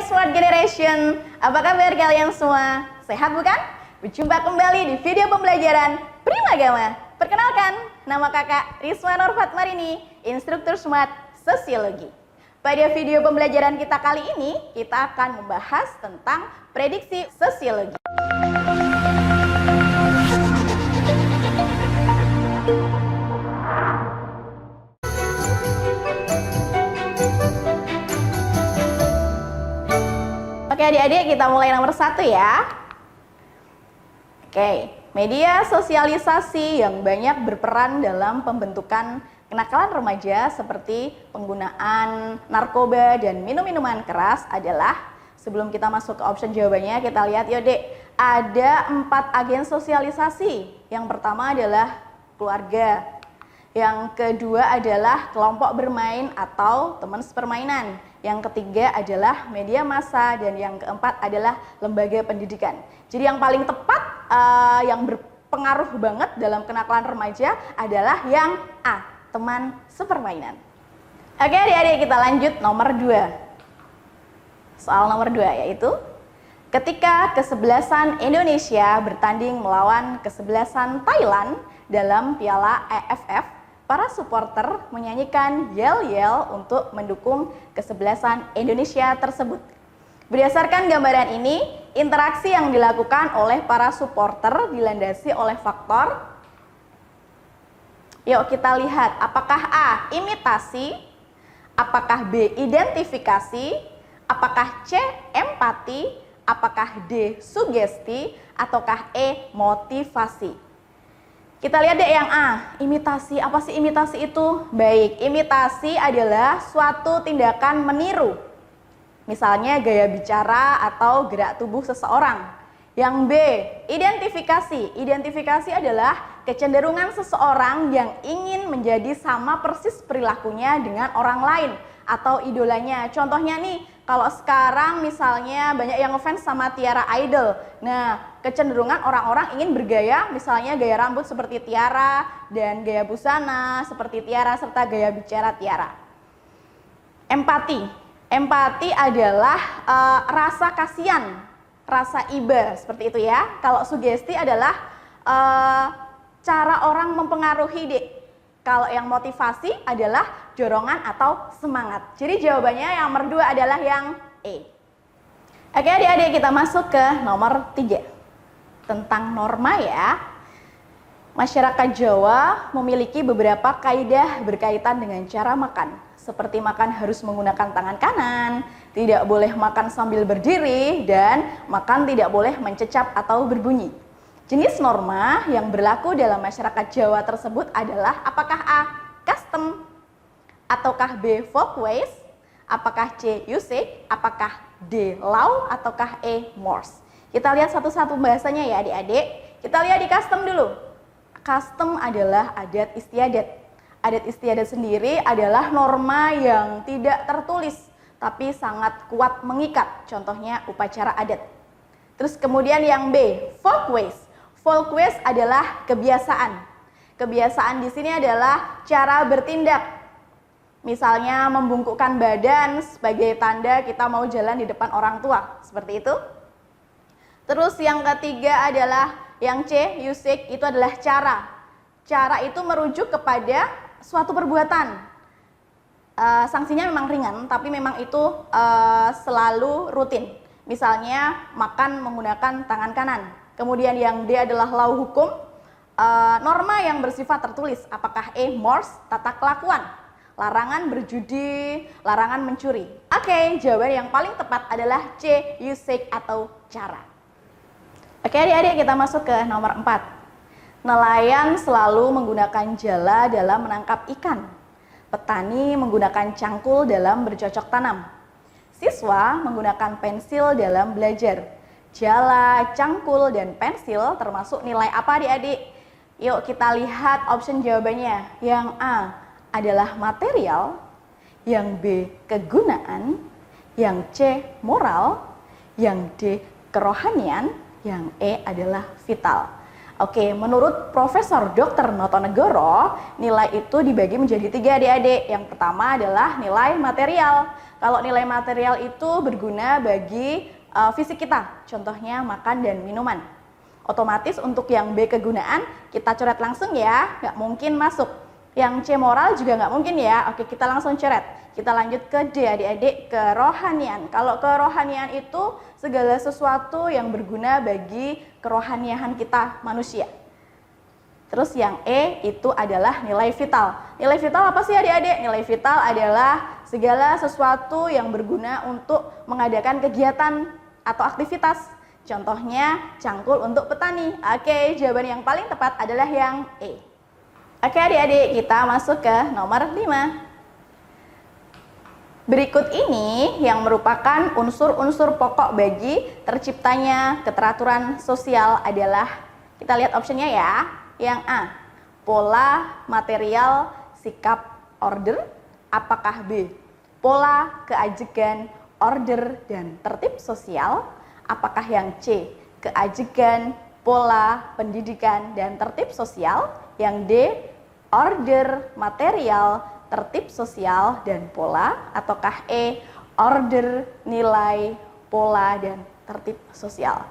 Smart Generation, apa kabar kalian semua? Sehat bukan? Berjumpa kembali di video pembelajaran Primagama. Perkenalkan, nama kakak Risma Nurfatmarini, instruktur Smart Sosiologi. Pada video pembelajaran kita kali ini, kita akan membahas tentang prediksi sosiologi. Oke adik-adik, kita mulai nomor 1 ya. Oke, media sosialisasi yang banyak berperan dalam pembentukan kenakalan remaja seperti penggunaan narkoba dan minum-minuman keras adalah, sebelum kita masuk ke option jawabannya, kita lihat yuk dek, ada 4 agen sosialisasi. Yang pertama adalah keluarga, yang kedua adalah kelompok bermain atau teman sepermainan, yang ketiga adalah media massa, dan yang keempat adalah lembaga pendidikan. Jadi yang paling tepat, yang berpengaruh banget dalam kenakalan remaja adalah yang A, teman sepermainan. Oke adik-adik, kita lanjut nomor 2. Soal nomor 2 yaitu, ketika kesebelasan Indonesia bertanding melawan kesebelasan Thailand dalam Piala AFF, para supporter menyanyikan yel-yel untuk mendukung kesebelasan Indonesia tersebut. Berdasarkan gambaran ini, interaksi yang dilakukan oleh para supporter dilandasi oleh faktor. Yuk kita lihat, apakah A, imitasi, apakah B, identifikasi, apakah C, empati, apakah D, sugesti, ataukah E, motivasi. Kita lihat deh yang A, imitasi. Apa sih imitasi itu? Baik, imitasi adalah suatu tindakan meniru. Misalnya gaya bicara atau gerak tubuh seseorang. Yang B, identifikasi. Identifikasi adalah kecenderungan seseorang yang ingin menjadi sama persis perilakunya dengan orang lain atau idolanya. Contohnya nih, kalau sekarang misalnya banyak yang ngefans sama Tiara Idol. Nah, kecenderungan orang-orang ingin bergaya, misalnya gaya rambut seperti Tiara dan gaya busana seperti Tiara serta gaya bicara Tiara. Empati. Empati adalah rasa kasihan, rasa iba seperti itu ya. Kalau sugesti adalah cara orang mempengaruhi dek. Kalau yang motivasi adalah dorongan atau semangat. Jadi jawabannya yang nomor 2 adalah yang E. Oke adik-adik, kita masuk ke nomor 3. Tentang norma ya. Masyarakat Jawa memiliki beberapa kaidah berkaitan dengan cara makan. Seperti makan harus menggunakan tangan kanan, tidak boleh makan sambil berdiri, dan makan tidak boleh mencecap atau berbunyi. Jenis norma yang berlaku dalam masyarakat Jawa tersebut adalah apakah A, custom, ataukah B, folkways, apakah C, usage, apakah D, law, ataukah E, mores. Kita lihat satu-satu bahasanya ya adik-adik. Kita lihat di custom dulu. Custom adalah adat istiadat. Adat istiadat sendiri adalah norma yang tidak tertulis, tapi sangat kuat mengikat. Contohnya upacara adat. Terus kemudian yang B, folkways. Folkways adalah kebiasaan. Kebiasaan di sini adalah cara bertindak. Misalnya membungkukkan badan sebagai tanda kita mau jalan di depan orang tua, seperti itu. Terus yang ketiga adalah yang C, usage, itu adalah cara. Cara itu merujuk kepada suatu perbuatan. Sanksinya memang ringan, tapi memang itu selalu rutin. Misalnya makan menggunakan tangan kanan. Kemudian yang D adalah law, hukum, norma yang bersifat tertulis. Apakah E, mores, tata kelakuan, larangan berjudi, larangan mencuri. Oke, jawaban yang paling tepat adalah C, usage atau cara. Oke adik-adik, kita masuk ke nomor 4. Nelayan selalu menggunakan jala dalam menangkap ikan. Petani menggunakan cangkul dalam bercocok tanam. Siswa menggunakan pensil dalam belajar. Jala, cangkul, dan pensil termasuk nilai apa adik-adik? Yuk kita lihat option jawabannya. Yang A adalah material, yang B kegunaan, yang C moral, yang D kerohanian, yang E adalah vital. Oke, menurut Profesor Dr. Notonegoro, nilai itu dibagi menjadi 3 adik-adik. Yang pertama adalah nilai material. Kalau nilai material itu berguna bagi fisik kita, contohnya makan dan minuman. Otomatis untuk yang B kegunaan kita coret langsung ya, nggak mungkin masuk. Yang C moral juga nggak mungkin ya. Oke, kita langsung coret. Kita lanjut ke D, adik-adik, kerohanian. Kalau kerohanian itu segala sesuatu yang berguna bagi kerohanian kita manusia. Terus yang E itu adalah nilai vital. Nilai vital apa sih adik-adik? Nilai vital adalah segala sesuatu yang berguna untuk mengadakan kegiatan atau aktivitas. Contohnya cangkul untuk petani. Oke, jawaban yang paling tepat adalah yang E. Oke adik-adik, kita masuk ke nomor 5. Berikut ini yang merupakan unsur-unsur pokok bagi terciptanya keteraturan sosial adalah, kita lihat optionnya ya. Yang A, pola, material, sikap, order. Apakah B, pola, keajegan, order, dan tertib sosial? Apakah yang C, keajegan, pola, pendidikan, dan tertib sosial? Yang D, order, material, tertib sosial, dan pola? Ataukah E, order, nilai, pola, dan tertib sosial?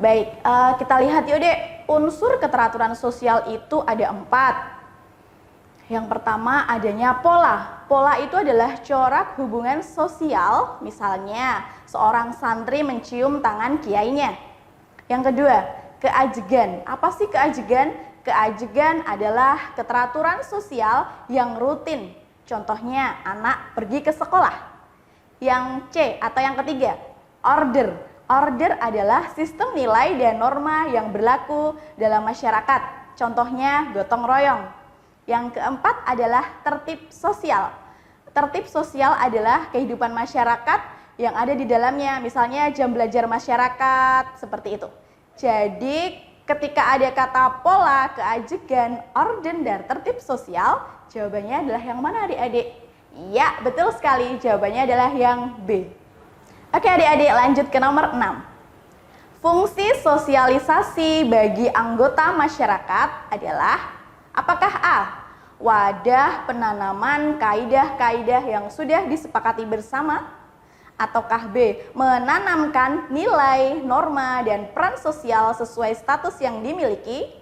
Baik, kita lihat yuk dek, unsur keteraturan sosial itu ada 4. Yang pertama adanya pola. Pola itu adalah corak hubungan sosial, misalnya seorang santri mencium tangan kiainya. Yang kedua, keajegan. Apa sih keajegan? Keajegan adalah keteraturan sosial yang rutin. Contohnya anak pergi ke sekolah. Yang C atau yang ketiga, order. Order adalah sistem nilai dan norma yang berlaku dalam masyarakat. Contohnya gotong royong. Yang keempat adalah tertib sosial. Tertib sosial adalah kehidupan masyarakat yang ada di dalamnya. Misalnya jam belajar masyarakat, seperti itu. Jadi ketika ada kata pola, keajegan, orden, dan tertib sosial, jawabannya adalah yang mana adik-adik? Ya, betul sekali. Jawabannya adalah yang B. Oke adik-adik, lanjut ke nomor 6. Fungsi sosialisasi bagi anggota masyarakat adalah, apakah A, wadah penanaman kaidah-kaidah yang sudah disepakati bersama? Ataukah B, menanamkan nilai, norma, dan peran sosial sesuai status yang dimiliki?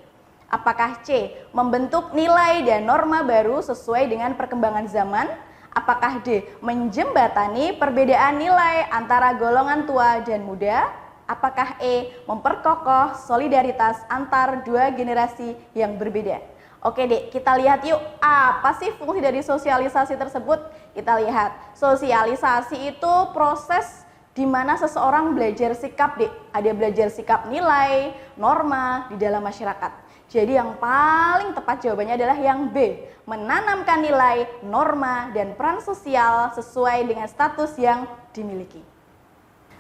Apakah C, membentuk nilai dan norma baru sesuai dengan perkembangan zaman? Apakah D, menjembatani perbedaan nilai antara golongan tua dan muda? Apakah E, memperkokoh solidaritas antar dua generasi yang berbeda? Oke dek, kita lihat yuk apa sih fungsi dari sosialisasi tersebut. Kita lihat, sosialisasi itu proses di mana seseorang belajar sikap dek. Ada belajar sikap nilai, norma di dalam masyarakat. Jadi yang paling tepat jawabannya adalah yang B, menanamkan nilai, norma, dan peran sosial sesuai dengan status yang dimiliki.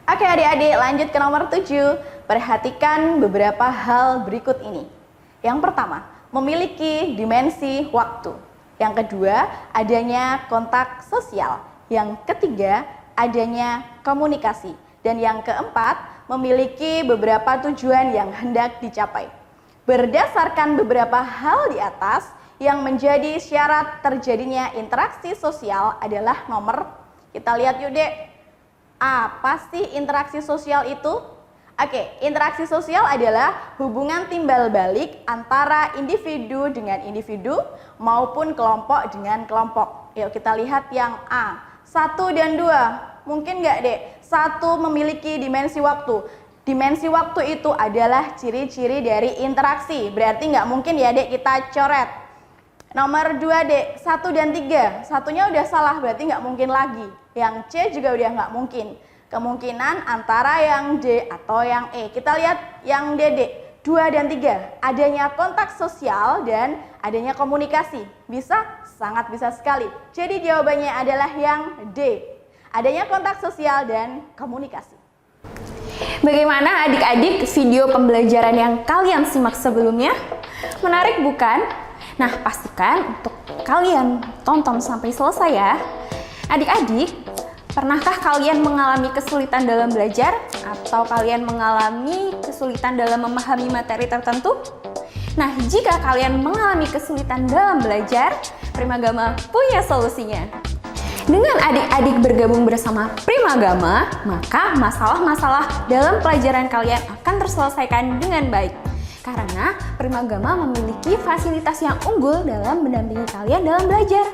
Oke adik-adik, lanjut ke nomor 7. Perhatikan beberapa hal berikut ini. Yang pertama, memiliki dimensi waktu. Yang kedua, adanya kontak sosial. Yang ketiga, adanya komunikasi. Dan yang keempat, memiliki beberapa tujuan yang hendak dicapai. Berdasarkan beberapa hal di atas, yang menjadi syarat terjadinya interaksi sosial adalah nomor, kita lihat yuk dek, apa sih interaksi sosial itu? Oke, interaksi sosial adalah hubungan timbal balik antara individu dengan individu maupun kelompok dengan kelompok. Yuk kita lihat yang A, 1 dan 2. Mungkin nggak dek? 1 memiliki dimensi waktu. Dimensi waktu itu adalah ciri-ciri dari interaksi. Berarti nggak mungkin ya dek kita coret. Nomor 2 dek, 1 dan 3. Satunya udah salah, berarti nggak mungkin lagi. Yang C juga udah nggak mungkin. Kemungkinan antara yang D atau yang E. Kita lihat yang D dek, 2 dan 3. Adanya kontak sosial dan adanya komunikasi. Bisa? Sangat bisa sekali. Jadi jawabannya adalah yang D. Adanya kontak sosial dan komunikasi. Bagaimana adik-adik video pembelajaran yang kalian simak sebelumnya? Menarik bukan? Nah, pastikan untuk kalian tonton sampai selesai ya. Adik-adik, pernahkah kalian mengalami kesulitan dalam belajar? Atau kalian mengalami kesulitan dalam memahami materi tertentu? Nah, jika kalian mengalami kesulitan dalam belajar, Primagama punya solusinya. Dengan adik-adik bergabung bersama Primagama, maka masalah-masalah dalam pelajaran kalian akan terselesaikan dengan baik. Karena Primagama memiliki fasilitas yang unggul dalam mendampingi kalian dalam belajar.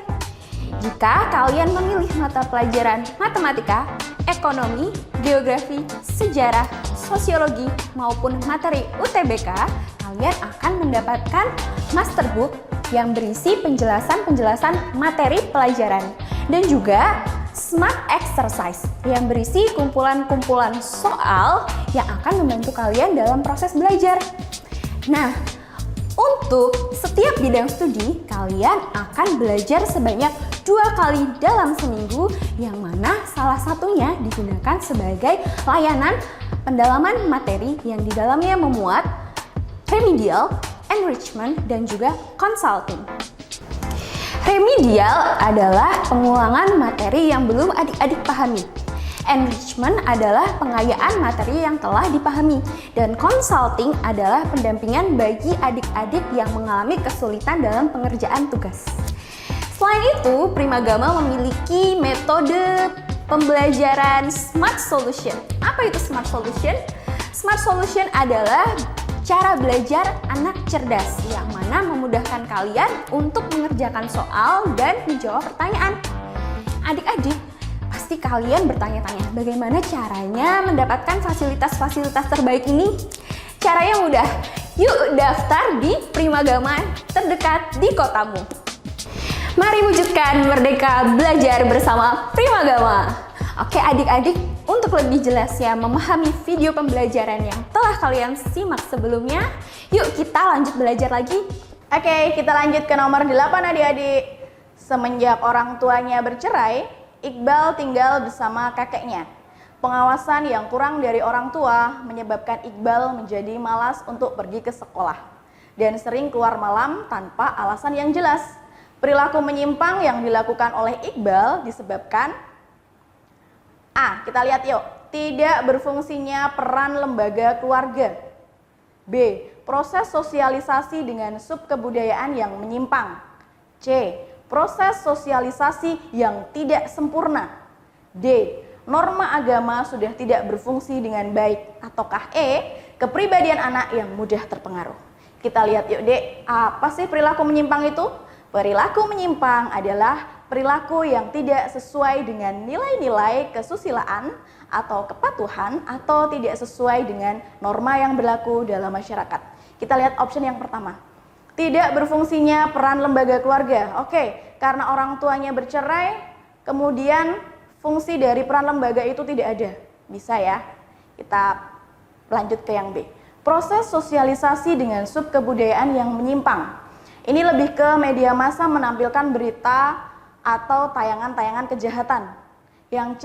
Jika kalian memilih mata pelajaran matematika, ekonomi, geografi, sejarah, sosiologi, maupun materi UTBK, kalian akan mendapatkan masterbook yang berisi penjelasan-penjelasan materi pelajaran dan juga smart exercise yang berisi kumpulan-kumpulan soal yang akan membantu kalian dalam proses belajar. Nah, untuk setiap bidang studi, kalian akan belajar sebanyak 2 kali dalam seminggu, yang mana salah satunya digunakan sebagai layanan pendalaman materi yang di dalamnya memuat remedial, enrichment, dan juga consulting. Remedial adalah pengulangan materi yang belum adik-adik pahami. Enrichment adalah pengayaan materi yang telah dipahami. Dan consulting adalah pendampingan bagi adik-adik yang mengalami kesulitan dalam pengerjaan tugas. Selain itu, Primagama memiliki metode pembelajaran Smart Solution. Apa itu Smart Solution? Smart Solution adalah cara belajar anak cerdas yang mana memudahkan kalian untuk mengerjakan soal dan menjawab pertanyaan. Adik-adik, pasti kalian bertanya-tanya bagaimana caranya mendapatkan fasilitas-fasilitas terbaik ini? Caranya mudah, yuk daftar di Primagama terdekat di kotamu. Mari wujudkan merdeka belajar bersama Primagama. Oke adik-adik, untuk lebih jelasnya memahami video pembelajaran yang telah kalian simak sebelumnya, yuk kita lanjut belajar lagi. Oke, kita lanjut ke nomor 8 adik-adik. Semenjak orang tuanya bercerai, Iqbal tinggal bersama kakeknya. Pengawasan yang kurang dari orang tua menyebabkan Iqbal menjadi malas untuk pergi ke sekolah dan sering keluar malam tanpa alasan yang jelas. Perilaku menyimpang yang dilakukan oleh Iqbal disebabkan A. Kita lihat yuk. Tidak berfungsinya peran lembaga keluarga. B. Proses sosialisasi dengan subkebudayaan yang menyimpang. C. Proses sosialisasi yang tidak sempurna. D. Norma agama sudah tidak berfungsi dengan baik. Ataukah E. Kepribadian anak yang mudah terpengaruh. Kita lihat yuk Dek, apa sih perilaku menyimpang itu? Perilaku menyimpang adalah perilaku yang tidak sesuai dengan nilai-nilai kesusilaan atau kepatuhan atau tidak sesuai dengan norma yang berlaku dalam masyarakat. Kita lihat option yang pertama. Tidak berfungsinya peran lembaga keluarga. Oke, karena orang tuanya bercerai, kemudian fungsi dari peran lembaga itu tidak ada. Bisa ya? Kita lanjut ke yang B. Proses sosialisasi dengan subkebudayaan yang menyimpang. Ini lebih ke media massa menampilkan berita atau tayangan-tayangan kejahatan. Yang C,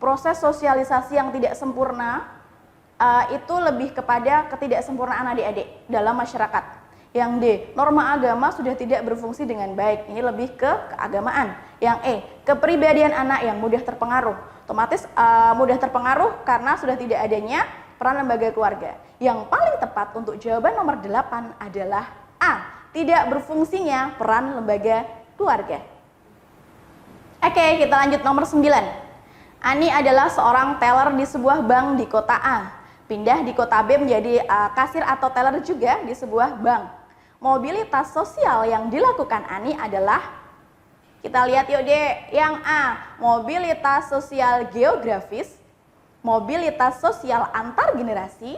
proses sosialisasi yang tidak sempurna, itu lebih kepada ketidaksempurnaan adik-adik dalam masyarakat. Yang D, norma agama sudah tidak berfungsi dengan baik. Ini lebih ke keagamaan. Yang E, kepribadian anak yang mudah terpengaruh. Otomatis mudah terpengaruh karena sudah tidak adanya peran lembaga keluarga. Yang paling tepat untuk jawaban nomor 8 adalah A, tidak berfungsinya peran lembaga keluarga. Oke, kita lanjut nomor 9. Ani adalah seorang teller di sebuah bank di kota A. Pindah di kota B menjadi kasir atau teller juga di sebuah bank. Mobilitas sosial yang dilakukan Ani adalah, kita lihat yuk Dek, yang A, mobilitas sosial geografis, mobilitas sosial antar generasi,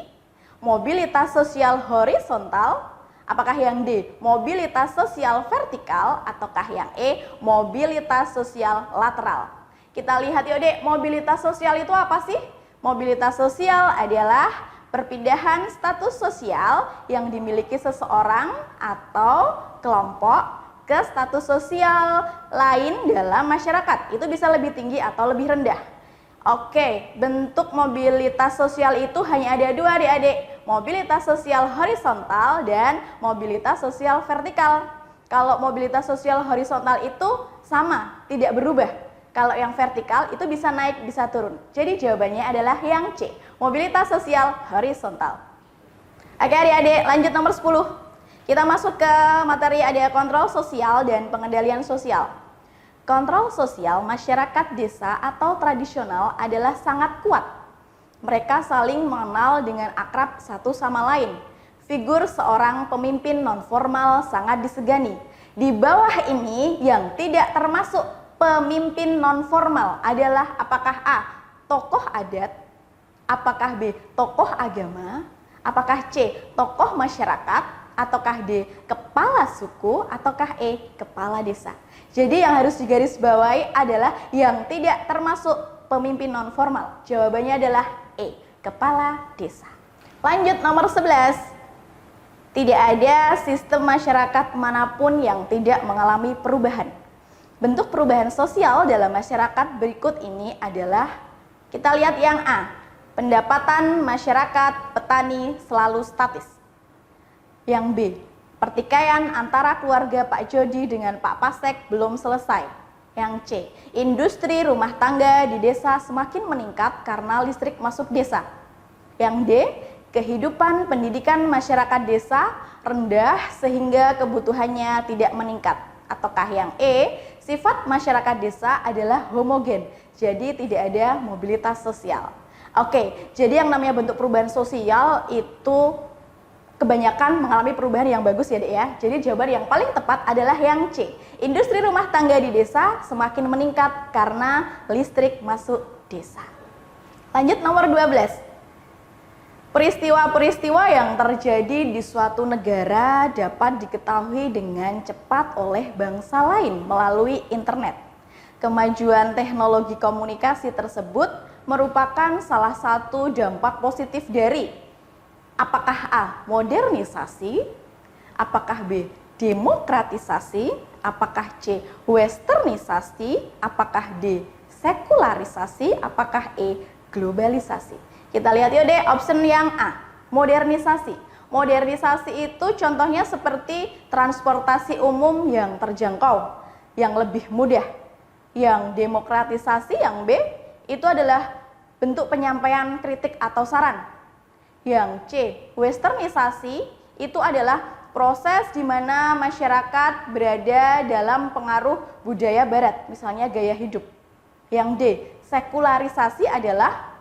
mobilitas sosial horizontal. Apakah yang D, mobilitas sosial vertikal, ataukah yang E, mobilitas sosial lateral? Kita lihat yuk Dek, mobilitas sosial itu apa sih? Mobilitas sosial adalah perpindahan status sosial yang dimiliki seseorang atau kelompok ke status sosial lain dalam masyarakat. Itu bisa lebih tinggi atau lebih rendah. Oke, bentuk mobilitas sosial itu hanya ada 2 adik-adik. Mobilitas sosial horizontal dan mobilitas sosial vertikal. Kalau mobilitas sosial horizontal itu sama, tidak berubah. Kalau yang vertikal itu bisa naik, bisa turun. Jadi jawabannya adalah yang C, mobilitas sosial horizontal. Oke adik-adik, lanjut nomor 10. Kita masuk ke materi ada kontrol sosial dan pengendalian sosial. Kontrol sosial masyarakat desa atau tradisional adalah sangat kuat. Mereka saling mengenal dengan akrab satu sama lain. Figur seorang pemimpin nonformal sangat disegani. Di bawah ini yang tidak termasuk pemimpin nonformal adalah apakah A. Tokoh adat, apakah B. Tokoh agama, apakah C. Tokoh masyarakat, ataukah D. Kepala suku, ataukah E. Kepala desa. Jadi yang harus digarisbawahi adalah yang tidak termasuk pemimpin nonformal. Jawabannya adalah E. Kepala desa. Lanjut nomor 11. Tidak ada sistem masyarakat manapun yang tidak mengalami perubahan. Bentuk perubahan sosial dalam masyarakat berikut ini adalah, kita lihat yang A. Pendapatan masyarakat petani selalu statis. Yang B. Pertikaian antara keluarga Pak Jody dengan Pak Pasek belum selesai. Yang C. Industri rumah tangga di desa semakin meningkat karena listrik masuk desa. Yang D. Kehidupan pendidikan masyarakat desa rendah sehingga kebutuhannya tidak meningkat. Ataukah yang E. Sifat masyarakat desa adalah homogen, jadi tidak ada mobilitas sosial. Oke, jadi yang namanya bentuk perubahan sosial itu kebanyakan mengalami perubahan yang bagus ya Dek ya. Jadi jawaban yang paling tepat adalah yang C. Industri rumah tangga di desa semakin meningkat karena listrik masuk desa. Lanjut nomor 12. Peristiwa-peristiwa yang terjadi di suatu negara dapat diketahui dengan cepat oleh bangsa lain melalui internet. Kemajuan teknologi komunikasi tersebut merupakan salah satu dampak positif dari apakah A. Modernisasi, apakah B. Demokratisasi, apakah C. Westernisasi, apakah D. Sekularisasi, apakah E. Globalisasi. Kita lihat yuk deh option yang A. Modernisasi. Modernisasi itu contohnya seperti transportasi umum yang terjangkau, yang lebih mudah. Yang demokratisasi yang B itu adalah bentuk penyampaian kritik atau saran. Yang C, westernisasi itu adalah proses di mana masyarakat berada dalam pengaruh budaya barat, misalnya gaya hidup. Yang D, sekularisasi adalah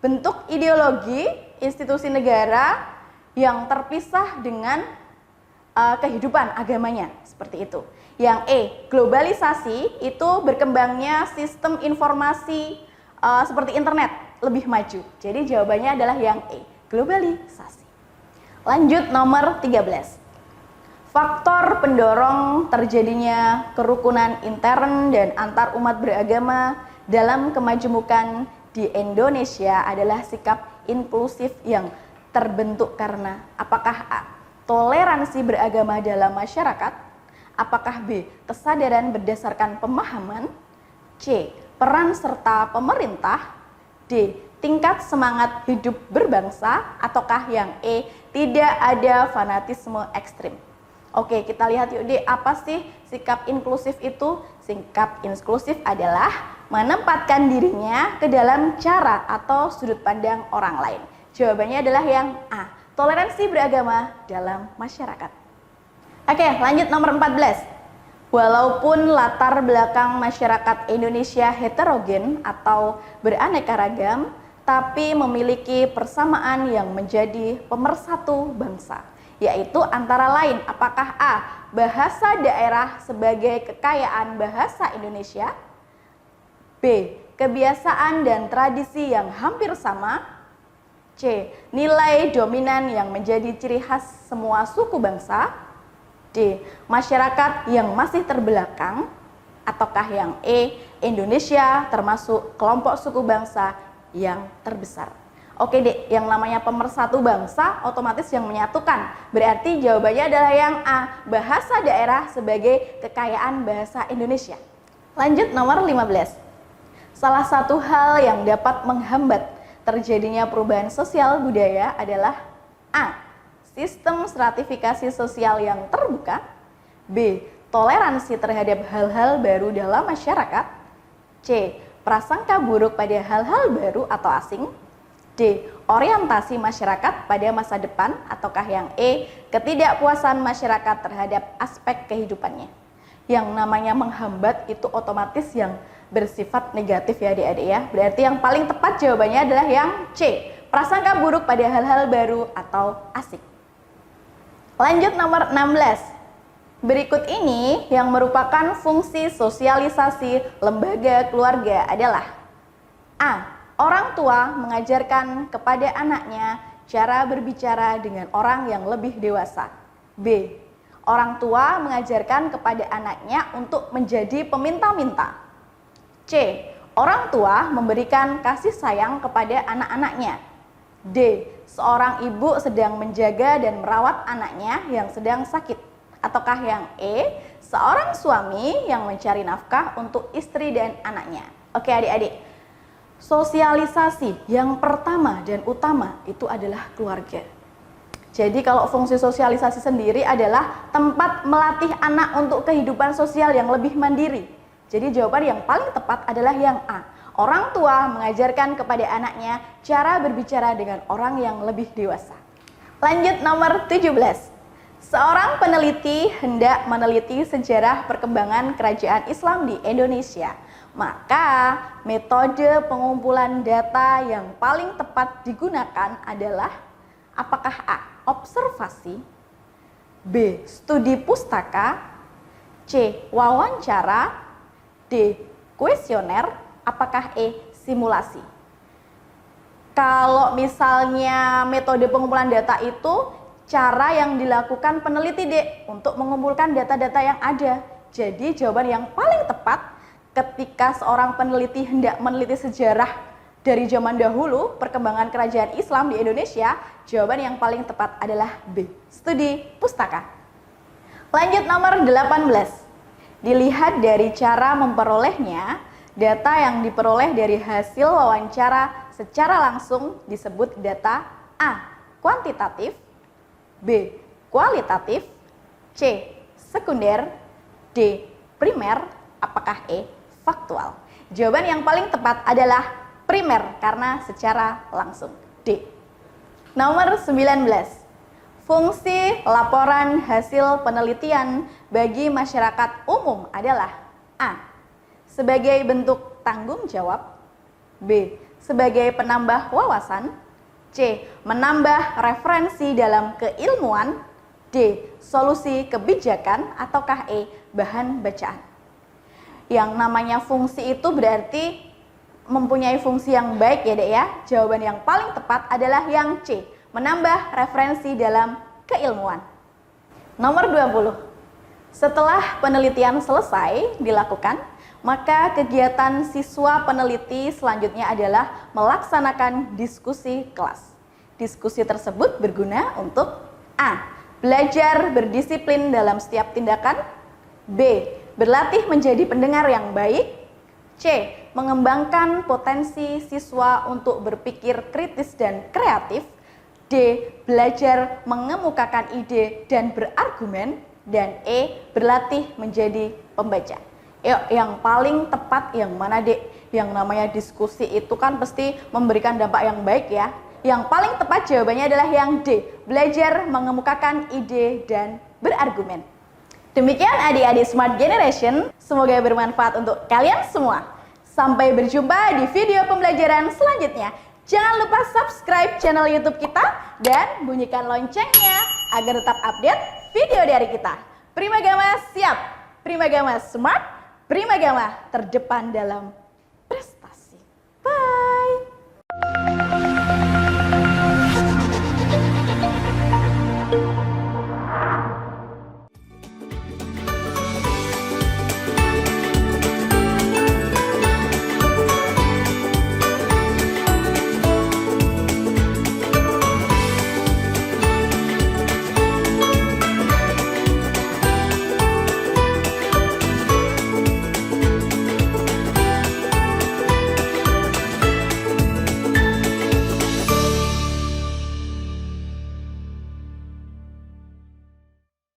bentuk ideologi institusi negara yang terpisah dengan kehidupan agamanya, seperti itu. Yang E, globalisasi itu berkembangnya sistem informasi seperti internet lebih maju. Jadi jawabannya adalah yang E, globalisasi. Lanjut nomor 13. Faktor pendorong terjadinya kerukunan intern dan antar umat beragama dalam kemajemukan di Indonesia adalah sikap inklusif yang terbentuk karena apakah A. Toleransi beragama dalam masyarakat, apakah B. Kesadaran berdasarkan pemahaman, C. Peran serta pemerintah, D. Tingkat semangat hidup berbangsa, ataukah yang E. Tidak ada fanatisme ekstrim. Oke, kita lihat yuk D, apa sih sikap inklusif itu? Sikap inklusif adalah menempatkan dirinya ke dalam cara atau sudut pandang orang lain. Jawabannya adalah yang A. Toleransi beragama dalam masyarakat. Oke, lanjut nomor 14. Walaupun latar belakang masyarakat Indonesia heterogen atau beraneka ragam, tapi memiliki persamaan yang menjadi pemersatu bangsa, yaitu antara lain apakah A. Bahasa daerah sebagai kekayaan bahasa Indonesia, B. Kebiasaan dan tradisi yang hampir sama, C. Nilai dominan yang menjadi ciri khas semua suku bangsa, D. Masyarakat yang masih terbelakang, ataukah yang E. Indonesia termasuk kelompok suku bangsa yang terbesar. Oke Dek, yang namanya pemersatu bangsa otomatis yang menyatukan. Berarti jawabannya adalah yang A. Bahasa daerah sebagai kekayaan bahasa Indonesia. Lanjut nomor 15. Salah satu hal yang dapat menghambat terjadinya perubahan sosial budaya adalah A. Sistem stratifikasi sosial yang terbuka, B. Toleransi terhadap hal-hal baru dalam masyarakat, C. Prasangka buruk pada hal-hal baru atau asing, D. Orientasi masyarakat pada masa depan, ataukah yang E. Ketidakpuasan masyarakat terhadap aspek kehidupannya. Yang namanya menghambat itu otomatis yang bersifat negatif ya adik-adik ya. Berarti yang paling tepat jawabannya adalah yang C. Prasangka buruk pada hal-hal baru atau asik. Lanjut nomor 16. Berikut ini yang merupakan fungsi sosialisasi lembaga keluarga adalah A. Orang tua mengajarkan kepada anaknya cara berbicara dengan orang yang lebih dewasa. B. Orang tua mengajarkan kepada anaknya untuk menjadi peminta-minta. C. Orang tua memberikan kasih sayang kepada anak-anaknya. D. Seorang ibu sedang menjaga dan merawat anaknya yang sedang sakit. Ataukah yang E. Seorang suami yang mencari nafkah untuk istri dan anaknya. Oke adik-adik. Sosialisasi yang pertama dan utama itu adalah keluarga. Jadi kalau fungsi sosialisasi sendiri adalah tempat melatih anak untuk kehidupan sosial yang lebih mandiri. Jadi jawaban yang paling tepat adalah yang A. Orang tua mengajarkan kepada anaknya cara berbicara dengan orang yang lebih dewasa. Lanjut nomor 17. Seorang peneliti hendak meneliti sejarah perkembangan kerajaan Islam di Indonesia. Maka metode pengumpulan data yang paling tepat digunakan adalah apakah A. Observasi, B. Studi pustaka, C. Wawancara, D. Kuesioner, apakah E. Simulasi. Kalau misalnya metode pengumpulan data itu cara yang dilakukan peneliti D untuk mengumpulkan data-data yang ada. Jadi jawaban yang paling tepat ketika seorang peneliti hendak meneliti sejarah dari zaman dahulu perkembangan kerajaan Islam di Indonesia, jawaban yang paling tepat adalah B. Studi pustaka. Lanjut nomor 18. Dilihat dari cara memperolehnya, data yang diperoleh dari hasil wawancara secara langsung disebut data A. Kuantitatif, B. Kualitatif, C. Sekunder, D. Primer, apakah E. Faktual. Jawaban yang paling tepat adalah primer karena secara langsung. D. Nomor 19. Fungsi laporan hasil penelitian bagi masyarakat umum adalah A. Sebagai bentuk tanggung jawab, B. Sebagai penambah wawasan, C. Menambah referensi dalam keilmuan, D. Solusi kebijakan, ataukah E. Bahan bacaan. Yang namanya fungsi itu berarti mempunyai fungsi yang baik ya dek ya. Jawaban yang paling tepat adalah yang C. Menambah referensi dalam keilmuan. Nomor 20. Setelah penelitian selesai dilakukan, maka kegiatan siswa peneliti selanjutnya adalah melaksanakan diskusi kelas. Diskusi tersebut berguna untuk A. Belajar berdisiplin dalam setiap tindakan, B. Berlatih menjadi pendengar yang baik, C. Mengembangkan potensi siswa untuk berpikir kritis dan kreatif, D. Belajar mengemukakan ide dan berargumen, dan E. Berlatih menjadi pembaca. Yuk, yang paling tepat yang mana dek? Yang namanya diskusi itu kan pasti memberikan dampak yang baik ya. Yang paling tepat jawabannya adalah yang D. Belajar mengemukakan ide dan berargumen. Demikian adik-adik Smart Generation, semoga bermanfaat untuk kalian semua. Sampai berjumpa di video pembelajaran selanjutnya. Jangan lupa subscribe channel YouTube kita dan bunyikan loncengnya agar tetap update video dari kita. Primagama siap, Primagama smart, Primagama terdepan dalam